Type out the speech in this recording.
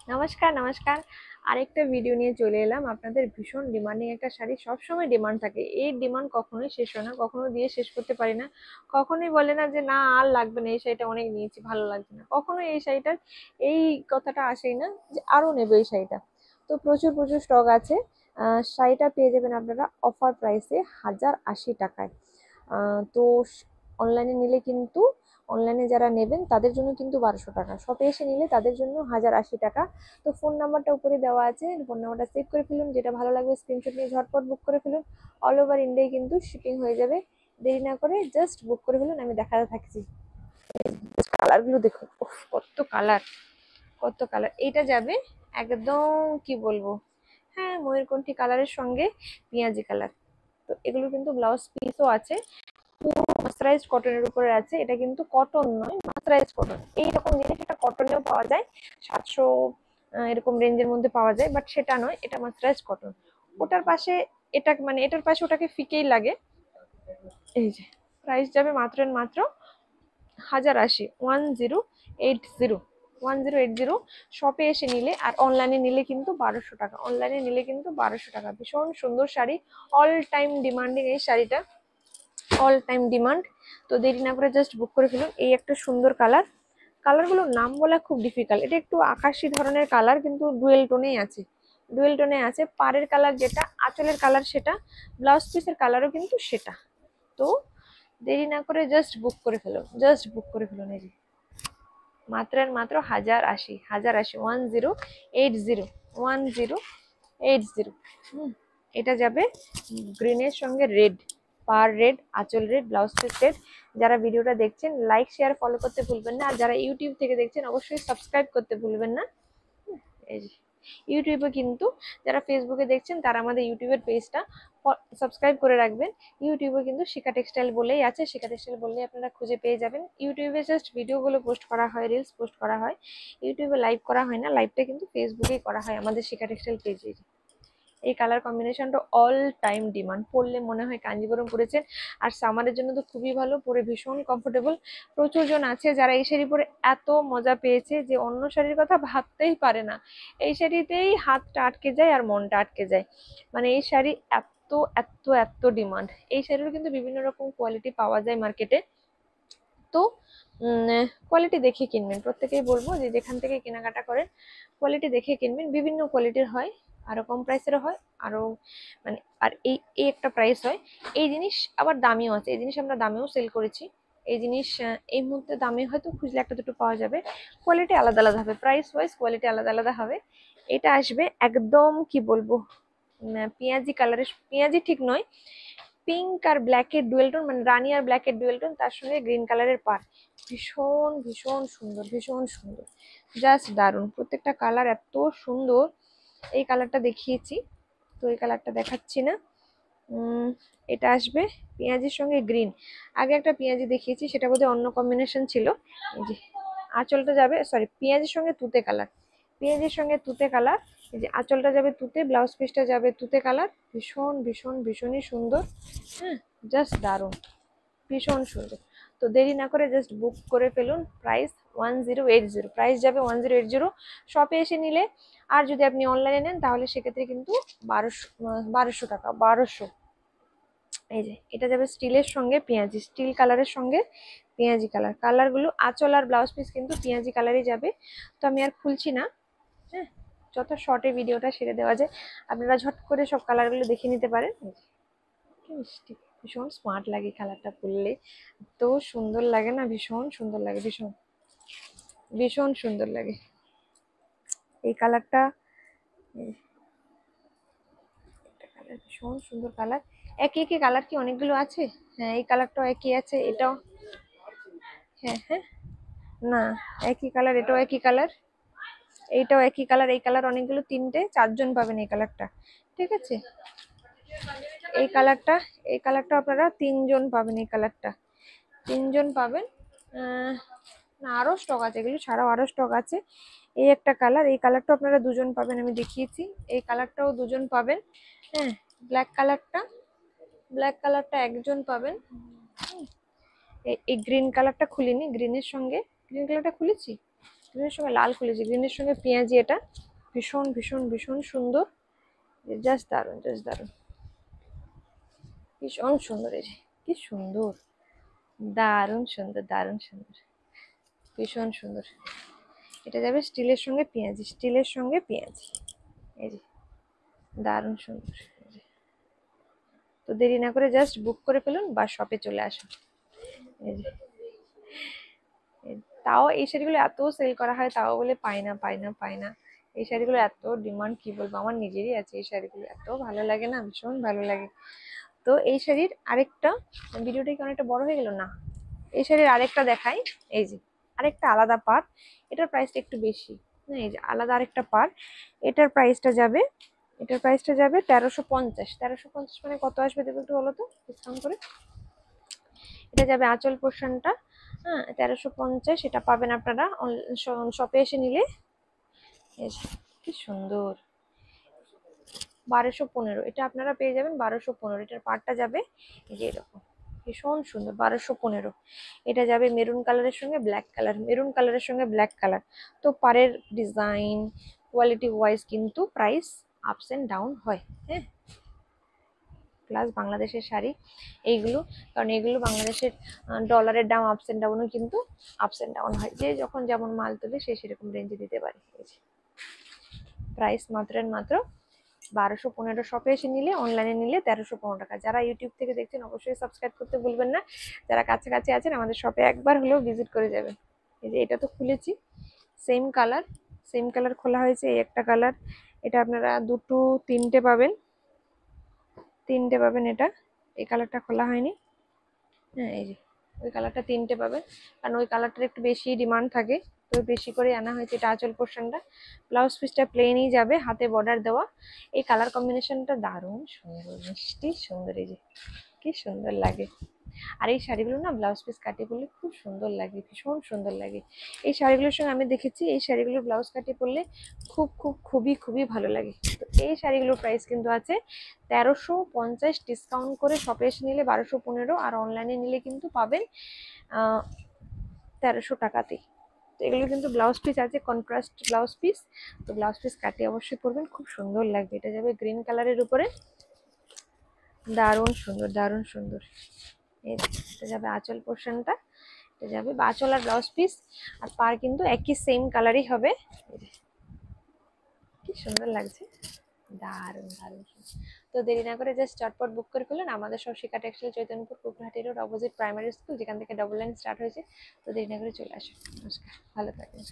নমস্কার নমস্কার। আরেকটা ভিডিও নিয়ে চলে এলাম। আপনাদের ভীষণ ডিমান্ডিং একটা শাড়ি, সবসময় ডিমান্ড থাকে। এই ডিমান্ড কখনোই শেষ হয় না, কখনো দিয়ে শেষ করতে পারি না। কখনোই বলে না যে না আর লাগবে না, এই শাড়িটা অনেক নিয়েছি, ভালো লাগছে না। কখনো এই শাড়িটার এই কথাটা আসেই না যে আরো নেবে এই শাড়িটা। তো প্রচুর প্রচুর স্টক আছে। শাড়িটা পেয়ে যাবেন আপনারা অফার প্রাইসে 1080 টাকায়। তো অনলাইনে নিলে কিন্তু, অনলাইনে যারা নেবেন তাদের জন্য কিন্তু 1200 টাকা, শপে এসে নিলে তাদের জন্য 1080 টাকা। তো ফোন নাম্বারটা উপরে দেওয়া আছে, ফোন নাম্বারটা সেভ করে ফেলুন। যেটা ভালো লাগবে স্ক্রিনশট নিয়ে ঝটপট বুক করে ফেলুন। অল ওভার ইন্ডিয়ায় কিন্তু শিপিং হয়ে যাবে। দেরি না করে জাস্ট বুক করে ফেলুন, আমি দেখাতে থাকছি। কালারগুলো দেখুন, উফ, কত কালার, কত কালার। এইটা যাবে একদম, কি বলবো, হ্যাঁ, ময়ূরকণ্ঠী কালারের সঙ্গে পেঁয়াজি কালার। তো এগুলো কিন্তু ব্লাউজ পিসও আছে, পুরো মার্সারাইজড কটনের উপরে আছে। এটা কিন্তু কটন নয়, মার্সারাইজড কটন। এইরকম জিনিস এটা কটনেও পাওয়া যায়, 700 এরকম রেঞ্জের মধ্যে পাওয়া যায়, বাট সেটা নয়, এটা মার্সারাইজড কটন। ওটার পাশে এটা, মানে এটার পাশে ওটাকে ফিকেই লাগে। এই যে প্রাইস যাবে মাত্র মাত্র 1080, 1080, 1080। শপে এসে নিলে আর অনলাইনে নিলে কিন্তু 1200 টাকা, অনলাইনে নিলে কিন্তু 1200 টাকা। ভীষণ সুন্দর শাড়ি, অল টাইম ডিমান্ডিং এই শাড়িটা, অল টাইম ডিমান্ড। তো দেরি না করে জাস্ট বুক করে ফেলুন। এই একটা সুন্দর কালার, কালারগুলোর নাম বলা খুব ডিফিকাল্ট। এটা একটু আকাশি ধরনের কালার, কিন্তু ডুয়েল টোনেই আছে, ডুয়েল টোনে আছে। পাড়ের কালার যেটা, আঁচলের কালার সেটা, ব্লাউজ পিসের কালারও কিন্তু সেটা। তো দেরি না করে জাস্ট বুক করে ফেলুন, জাস্ট বুক করে ফেলুন। এই যে মাত্র মাত্র 1080, 1080, 1080, 1080। এটা যাবে গ্রিনের সঙ্গে রেড, পার রেড, আঁচল রেড, ব্লাউজ পিস রেড। যারা ভিডিওটা দেখছেন লাইক শেয়ার ফলো করতে ভুলবেন না, আর যারা ইউটিউব থেকে দেখছেন অবশ্যই সাবস্ক্রাইব করতে ভুলবেন না। এই যে ইউটিউবে কিন্তু, যারা ফেসবুকে দেখছেন তারা আমাদের ইউটিউবের পেজটা সাবস্ক্রাইব করে রাখবেন। ইউটিউবে কিন্তু শিখা টেক্সটাইল বলেই আছে, শিখা টেক্সটাইল বললেই আপনারা খুঁজে পেয়ে যাবেন। ইউটিউবে জাস্ট ভিডিওগুলো পোস্ট করা হয়, রিলস পোস্ট করা হয়। ইউটিউবে লাইভ করা হয় না, লাইভটা কিন্তু ফেসবুকেই করা হয় আমাদের শিখা টেক্সটাইল পেজে। এই কালার কম্বিনেশনটা অল টাইম ডিমান্ড, পরলে মনে হয় কাঞ্জিবরম পরেছেন। আর সামারের জন্য তো খুবই ভালো, পরে ভীষণ কমফোর্টেবল। প্রচুর জন আছে যারা এই শাড়ি পরে এত মজা পেয়েছে যে অন্য শাড়ির কথা ভাবতেই পারে না। এই শাড়িতেই হাতটা আটকে যায় আর মনটা আটকে যায়। মানে এই শাড়ি এত এত এত ডিমান্ড। এই শাড়ির কিন্তু বিভিন্ন রকম কোয়ালিটি পাওয়া যায় মার্কেটে। তো কোয়ালিটি দেখে কিনবেন, প্রত্যেকেই বলবো যে যেখান থেকে কেনাকাটা করেন কোয়ালিটি দেখে কিনবেন। বিভিন্ন কোয়ালিটির হয়, আরো কম প্রাইসেরও হয়, আরো মানে, আর এই এই একটা প্রাইস হয়। এই জিনিস আবার দামিও আছে, এই জিনিস আমরা দামেও সেল করেছি। এই জিনিস এই মুহূর্তে দামে হয়তো খুঁজলে একটা দুটো পাওয়া যাবে, কোয়ালিটি আলাদা আলাদা হবে, প্রাইস ওয়াইজ কোয়ালিটি আলাদা আলাদা হবে। এটা আসবে একদম, কি বলবো, পেঁয়াজি কালারের, পেঁয়াজি ঠিক নয়, পিঙ্ক আর ব্ল্যাকের ডুয়েল টোন, মানে রানী আর ব্ল্যাকের ডুয়েল টোন, তার সঙ্গে গ্রিন কালারের পার। ভীষণ ভীষণ সুন্দর, ভীষণ সুন্দর, জাস্ট দারুণ। প্রত্যেকটা কালার এত সুন্দর। এই কালারটা দেখিয়েছি, তো এই কালারটা দেখাচ্ছি না। এটা আসবে পেঁয়াজির সঙ্গে গ্রিন। আগে একটা পেঁয়াজি দেখিয়েছি, সেটা বোধহয় অন্য কম্বিনেশন ছিল। এই যে আঁচলটা যাবে, সরি, পেঁয়াজির সঙ্গে তুতে কালার, পেঁয়াজির সঙ্গে তুতে কালার। এই যে আঁচলটা যাবে তুতে, ব্লাউজ পিসটা যাবে তুতে কালার। ভীষণ ভীষণ ভীষণই সুন্দর, হ্যাঁ, জাস্ট দারুণ, ভীষণ সুন্দর। তো দেরি না করে জাস্ট বুক করে ফেলুন। প্রাইস 1080, প্রাইস যাবে 1080 শপে এসে নিলে। আর যদি আপনি অনলাইনে নেন তাহলে সেক্ষেত্রে কিন্তু 1200 টাকা, 1200। এই যে এটা যাবে স্টিলের সঙ্গে পেঁয়াজি, স্টিল কালারের সঙ্গে পেঁয়াজি কালার। কালারগুলো আঁচল আর ব্লাউজ পিস কিন্তু পেঁয়াজি কালারই যাবে। তো আমি আর খুলছি না, হ্যাঁ, যত শর্টে ভিডিওটা সেরে দেওয়া যায়। আপনারা ঝট করে সব কালারগুলো দেখে নিতে পারেন। কি মিষ্টি, ভীষণ স্মার্ট লাগে কালারটা পরলে, তো সুন্দর লাগে না, ভীষণ সুন্দর লাগে, ভীষণ ভীষণ সুন্দর লাগে এই কালারটা। ভীষণ সুন্দর কালার। একই একই কালার কি অনেকগুলো আছে? হ্যাঁ, এই কালারটাও একই আছে, এটাও, হ্যাঁ হ্যাঁ, না, একই কালার, এটাও একই কালার, এইটাও একই কালার। এই কালার অনেকগুলো, তিনটে চারজন পাবেন এই কালারটা, ঠিক আছে। এই কালারটা, এই কালারটা আপনারা তিনজন পাবেন, এই কালারটা তিনজন পাবেন। না, আরো স্টক আছে, এগুলো ছাড়াও আরো স্টক আছে। এই একটা কালার, এই কালারটা আপনারা দুজন পাবেন, আমি দেখিয়েছি। এই কালারটাও দুজন পাবেন, হ্যাঁ। ব্ল্যাক কালারটা, ব্ল্যাক কালারটা একজন পাবেন। এই গ্রিন কালারটা খুলিনি, গ্রিনের সঙ্গে, গ্রিন কালারটা খুলেছি, গ্রিনের সঙ্গে লাল খুলেছি, গ্রিনের সঙ্গে পেঁয়াজি, এটা ভীষণ ভীষণ ভীষণ সুন্দর, জাস্ট দারুণ, জাস্ট দারুণ, ভীষণ সুন্দর। এই যে কি সুন্দর, দারুণ সুন্দর, দারুণ সুন্দর, ভীষণ সুন্দর। এটা যাবে স্টিলের সঙ্গে পেঁয়াজি, স্টিলের সঙ্গে পেঁয়াজি, এই যে দারুণ সুন্দর। তো দেরি না করে জাস্ট বুক করে ফেলুন বা শপে চলে আসুন। এই যে তাও এই শাড়িগুলো এত সেল করা হয়, তাও বলে পাই না, পাই না, পাই না। এই শাড়িগুলো এত ডিমান্ড, কি বলবো, আমার নিজেরই আছে এই শাড়িগুলো, এত ভালো লাগে না, ভীষণ ভালো লাগে। তো এই শাড়ির আরেকটা, ভিডিওটা কি অনেকটা বড় হয়ে গেল না, এই শাড়ির আরেকটা দেখাই। এই যে আরেকটা আলাদা পার, এটার প্রাইসটা একটু বেশি। এই যে আলাদা আরেকটা পার, এটার প্রাইসটা যাবে, এটার প্রাইসটা যাবে 1350। 1350 মানে কত আসবে দেখো একটু বলো তো, ডিসকাউন্ট করে। এটা যাবে আঁচল পোর্শনটা, হ্যাঁ 1350। এটা পাবেন আপনারা শপে এসে নিলে। কি সুন্দর, 1215, এটা আপনারা পেয়ে যাবেন 1215। এটার পাটটা যাবে এই যে এরকম, ভীষণ সুন্দর, 1215। এটা যাবে মেরুন কালারের সঙ্গে ব্ল্যাক কালার, মেরুন কালারের সঙ্গে ব্ল্যাক কালার। তো পারের ডিজাইন কোয়ালিটি ওয়াইজ কিন্তু প্রাইস আপস এন্ড ডাউন হয়, হ্যাঁ। প্লাস বাংলাদেশের শাড়ি এইগুলো, কারণ এগুলো বাংলাদেশের ডলারের দাম আপস এন্ড ডাউনও কিন্তু আপস এন্ড ডাউন হয়, যে যখন যেমন মাল তোলে সে সেরকম রেঞ্জে দিতে পারে। প্রাইস মাত্র মাত্র 1215। শপে এসে নিলে, অনলাইনে নিলে 1315 টাকা। যারা ইউটিউব থেকে দেখছেন অবশ্যই সাবস্ক্রাইব করতে ভুলবেন না। যারা কাছাকাছি আছেন আমাদের শপে একবার হলেও ভিজিট করে যাবেন। এই যে এটা তো খুলেছি, সেম কালার, সেম কালার খোলা হয়েছে, এই একটা কালার। এটা আপনারা দুটো তিনটে পাবেন, তিনটে পাবেন। এটা এই কালারটা খোলা হয়নি, হ্যাঁ এই যে ওই কালারটা তিনটে পাবেন, কারণ ওই কালারটার একটু বেশি ডিমান্ড থাকে, তো বেশি করে আনা হয়েছে। এটা আঁচল পোর্শনটা, ব্লাউজ পিসটা প্লেনই যাবে, হাতে বর্ডার দেওয়া। এই কালার কম্বিনেশনটা দারুণ সুন্দর, মিষ্টি সুন্দর, এই যে কি সুন্দর লাগে। আর এই শাড়িগুলো না ব্লাউজ পিস কাটিয়ে পরলে খুব সুন্দর লাগে, ভীষণ সুন্দর লাগে। এই শাড়িগুলোর সঙ্গে আমি দেখেছি এই শাড়িগুলোর ব্লাউজ কাটিয়ে পরলে খুব খুব খুবই খুবই ভালো লাগে। তো এই শাড়িগুলোর প্রাইস কিন্তু আছে 1350, ডিসকাউন্ট করে শপে এসে নিলে 1215, আর অনলাইনে নিলে কিন্তু পাবেন 1300 টাকাতেই। তো এগুলো কিন্তু ব্লাউজ পিস আছে, কন্ট্রাস্ট ব্লাউজ পিস। তো ব্লাউজ পিস কাটিয়ে অবশ্যই পরবেন, খুব সুন্দর লাগবে। এটা যাবে গ্রিন কালারের উপরে, দারুণ সুন্দর, দারুণ সুন্দর। এটা যাবে আঁচল পোর্শনটা, এটা যাবে আঁচল আর ব্লাউজ পিস, আর পার কিন্তু একই সেম কালারই হবে। কি সুন্দর লাগছে, দারুণ দারুণ। তো দেরি না করে জাস্ট চটপট বুক করে ফেলুন আমাদের সব শিকা textile, Chaitanyapur, Kukrahati road, opposite primary school, যেখান থেকে ডবল লাইন স্টার্ট হয়েছে। তো দেরি না করে চলে আসুন। নমস্কার, ভালো থাকবেন।